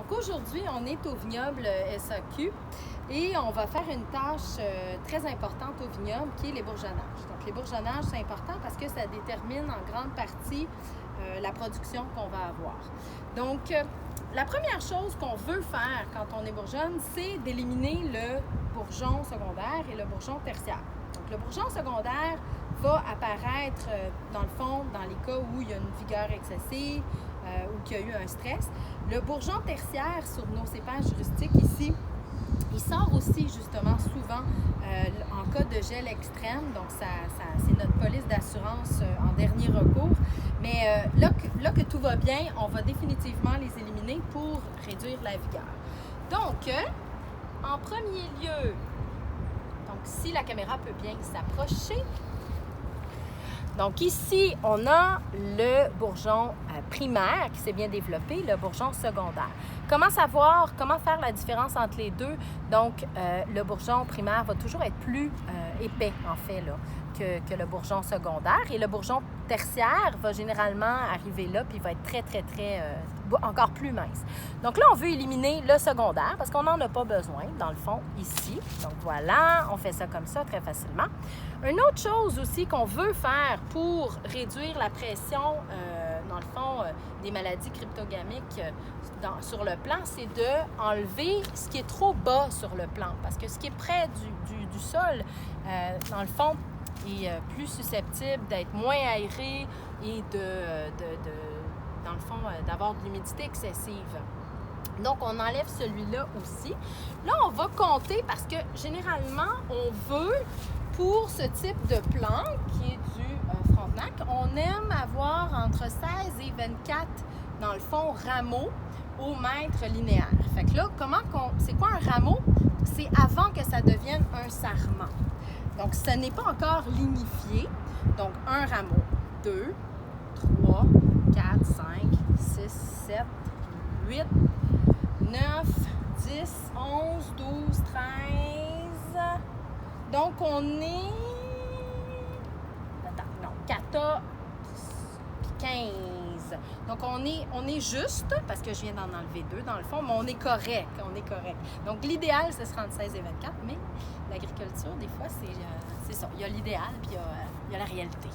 Donc aujourd'hui, on est au vignoble SAQ et on va faire une tâche très importante au vignoble qui est les bourgeonnages. Donc les bourgeonnages, c'est important parce que ça détermine en grande partie la production qu'on va avoir. Donc la première chose qu'on veut faire quand on est bourgeonne, c'est d'éliminer le bourgeon secondaire et le bourgeon tertiaire. Donc le bourgeon secondaire va apparaître dans le fond dans les cas où il y a une vigueur excessive ou qu'il y a eu un stress. Le bourgeon tertiaire sur nos cépages rustiques ici, il sort aussi justement souvent en cas de gel extrême, donc c'est notre police d'assurance en dernier recours. Mais là que tout va bien, on va définitivement les éliminer pour réduire la vigueur. Donc, en premier lieu, donc si la caméra peut bien s'approcher, donc ici, on a le bourgeon primaire qui s'est bien développé, le bourgeon secondaire. Comment faire la différence entre les deux? Donc, le bourgeon primaire va toujours être plus épais, en fait, là, que le bourgeon secondaire. Et le bourgeon tertiaire va généralement arriver là, puis il va être très, encore plus mince. Donc là, on veut éliminer le secondaire parce qu'on n'en a pas besoin, dans le fond, ici. Donc voilà, on fait ça comme ça très facilement. Une autre chose aussi qu'on veut faire pour réduire la pression, dans le fond, des maladies cryptogamiques sur le plant, c'est d'enlever ce qui est trop bas sur le plant. Parce que ce qui est près du sol, dans le fond, est plus susceptible d'être moins aéré et dans le fond, d'avoir de l'humidité excessive. Donc, on enlève celui-là aussi. Là, on va compter parce que généralement, on veut, pour ce type de plante qui est du Frontenac, on aime avoir entre 16 et 24, dans le fond, rameaux au mètre linéaire. Fait que là, c'est quoi un rameau? C'est avant que ça devienne un sarment. Donc, ce n'est pas encore lignifié. Donc, un rameau, 2, 3, 4, 5, 6, 7, 8, 9, 10, 11, 12, 13. Donc, on est... 14, 15. Donc, on est juste, parce que je viens d'en enlever 2 dans le fond, mais on est correct. Donc, l'idéal, ce sera entre 16 et 24, mais l'agriculture, des fois, c'est ça. Il y a l'idéal, puis il y a la réalité.